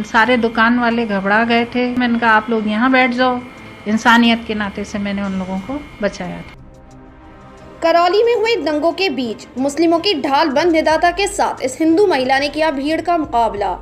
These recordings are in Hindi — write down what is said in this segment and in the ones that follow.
सारे दुकान वाले घबरा गए थे। मैंने कहा आप लोग यहाँ बैठ जाओ। इंसानियत के नाते से मैंने उन लोगों को बचाया था। करौली में हुए दंगों के बीच मुस्लिमों की ढाल बंद निदाता के साथ इस हिंदू महिला ने किया भीड़ का मुकाबला।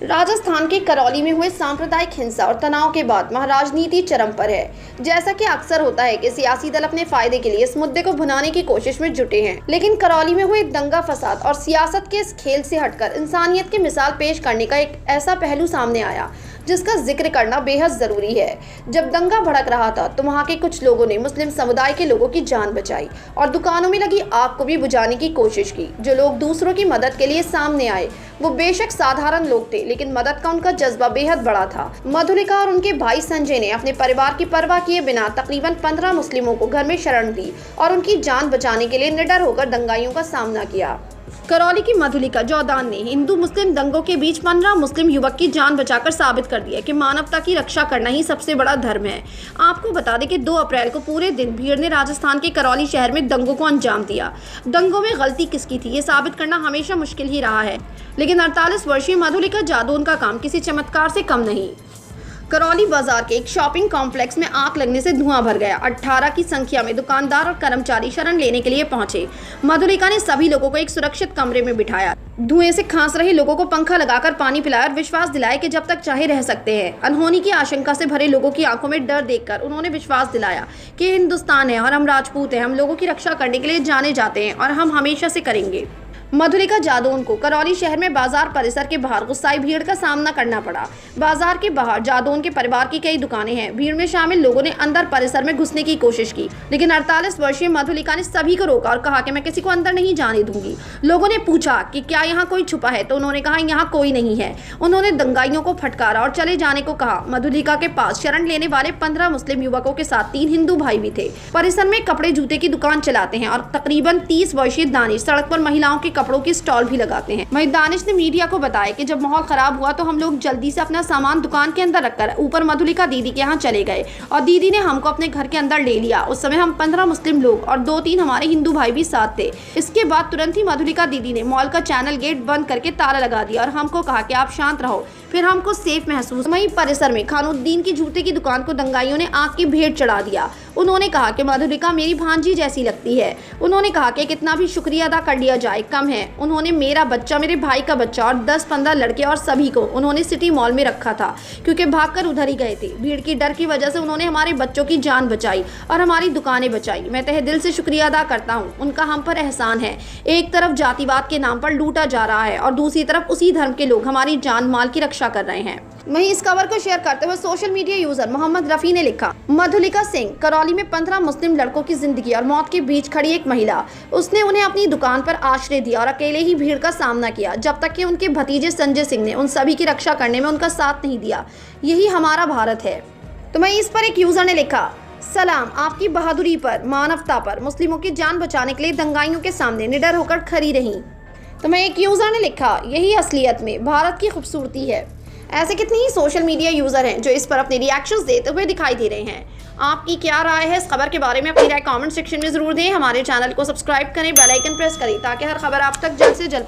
राजस्थान के करौली में हुए सांप्रदायिक हिंसा और तनाव के बाद वहां राजनीति चरम पर है। जैसा कि अक्सर होता है कि सियासी दल अपने फायदे के लिए इस मुद्दे को भुनाने की कोशिश में जुटे हैं, लेकिन करौली में हुए दंगा फसाद और सियासत के इस खेल से हटकर इंसानियत की मिसाल पेश करने का एक ऐसा पहलू सामने आया जिसका जिक्र करना बेहद जरूरी है। जब दंगा भड़क रहा था तो वहां के कुछ लोगों ने मुस्लिम समुदाय के लोगों की जान बचाई और दुकानों में लगी आग को भी बुझाने की कोशिश की। जो लोग दूसरों की मदद के लिए सामने आए वो बेशक साधारण लोग थे, लेकिन मदद का उनका जज्बा बेहद बड़ा था। मधुलिका और उनके भाई संजय ने अपने परिवार की परवाह किए बिना तकरीबन 15 मुस्लिमों को घर में शरण दी और उनकी जान बचाने के लिए निडर होकर दंगाइयों का सामना किया। करौली की मधुलिका जौदान ने हिंदू मुस्लिम दंगों के बीच 15 मुस्लिम युवक की जान बचाकर साबित कर दिया कि मानवता की रक्षा करना ही सबसे बड़ा धर्म है। आपको बता दें कि 2 अप्रैल को पूरे दिन भीड़ ने राजस्थान के करौली शहर में दंगों को अंजाम दिया। दंगों में गलती किसकी थी ये साबित करना हमेशा मुश्किल ही रहा है, लेकिन 48 वर्षीय मधुलिका जादौन का काम किसी चमत्कार से कम नहीं। करौली बाजार के एक शॉपिंग कॉम्प्लेक्स में आग लगने से धुआं भर गया। 18 की संख्या में दुकानदार और कर्मचारी शरण लेने के लिए पहुंचे। मधुलिका ने सभी लोगों को एक सुरक्षित कमरे में बिठाया, धुएं से खांस रहे लोगों को पंखा लगाकर पानी पिलाया और विश्वास दिलाया कि जब तक चाहे रह सकते हैं। अनहोनी की आशंका से भरे लोगों की आंखों में डर देखकर उन्होंने विश्वास दिलाया कि हिंदुस्तान है और हम राजपूत हैं, हम लोगों की रक्षा करने के लिए जाने जाते हैं और हम हमेशा से करेंगे। मधुलिका जादौन को करौली शहर में बाजार परिसर के बाहर गुस्साई भीड़ का सामना करना पड़ा। बाजार के बाहर जादौन के परिवार की कई दुकानें हैं। भीड़ में शामिल लोगों ने अंदर परिसर में घुसने की कोशिश की, लेकिन 48 वर्षीय मधुलिका ने सभी को रोका और कहा कि मैं किसी को अंदर नहीं जाने दूंगी। लोगों ने पूछा कि क्या यहाँ कोई छुपा है, तो उन्होंने कहा यहाँ कोई नहीं है। उन्होंने दंगाइयों को फटकारा और चले जाने को कहा। मधुलिका के पास शरण लेने वाले 15 मुस्लिम युवकों के साथ 3 हिंदू भाई भी थे। परिसर में कपड़े जूते की दुकान चलाते हैं और तकरीबन 30 वर्षीय दानिश सड़क पर महिलाओं के कपड़ों की स्टॉल भी लगाते हैं। वहीं दानिश ने मीडिया को बताया कि जब माहौल खराब हुआ तो हम लोग जल्दी से अपना सामान दुकान के अंदर रखकर ऊपर मधुलिका दीदी के यहाँ चले गए और दीदी ने हमको अपने घर के अंदर ले लिया। उस समय हम 15 मुस्लिम लोग और 2-3 हमारे हिंदू भाई भी साथ थे। इसके बाद तुरंत ही मधुलिका दीदी ने मॉल का चैनल गेट बंद करके ताला लगा दिया और हमको कहा कि आप शांत रहो। फिर हमको सेफ महसूस। वहीं परिसर में खानुद्दीन की जूते की दुकान को दंगाइयों ने आग की भेंट चढ़ा दिया। उन्होंने कहा कि मधुलिका मेरी भांजी जैसी लगती है। उन्होंने कहा कि कितना भी शुक्रिया अदा कर लिया जाए कम है। उन्होंने मेरा बच्चा, मेरे भाई का बच्चा और 10-15 लड़के और सभी को उन्होंने सिटी मॉल में रखा था क्योंकि भागकर उधर ही गए थे। भीड़ की डर की वजह से उन्होंने हमारे बच्चों की जान बचाई और हमारी दुकानें बचाई। मैं तहे दिल से शुक्रिया अदा करता हूँ, उनका हम पर एहसान है। एक तरफ जातिवाद के नाम पर लूटा जा रहा है और दूसरी तरफ उसी धर्म के लोग हमारी जान माल की रक्षा कर रहे हैं। वहीं इस खबर को शेयर करते हुए social media user Mohammad Rafi ने लिखा, मधुलिका सिंह करौली में 15 मुस्लिम लड़कों की जिंदगी और मौत के बीच खड़ी एक महिला। उसने उन्हें अपनी दुकान पर आश्रय दिया और अकेले ही भीड़ का सामना किया जब तक कि उनके भतीजे संजय सिंह ने उन सभी की रक्षा करने में उनका साथ नहीं दिया। यही हमारा भारत है। तो वहीं इस पर एक यूजर ने लिखा, सलाम आपकी बहादुरी पर, मानवता पर, मुस्लिमों की जान बचाने के लिए दंगाइयों के सामने निडर होकर खड़ी रही। तो मैं एक यूजर ने लिखा, यही असलियत में भारत की खूबसूरती है। ऐसे कितने ही सोशल मीडिया यूजर हैं जो इस पर अपने रिएक्शंस देते हुए दिखाई दे रहे हैं। आपकी क्या राय है इस खबर के बारे में? अपनी राय कमेंट सेक्शन में जरूर दें। हमारे चैनल को सब्सक्राइब करें, बेल आइकन प्रेस करें ताकि हर खबर आप तक जल्द से जल्द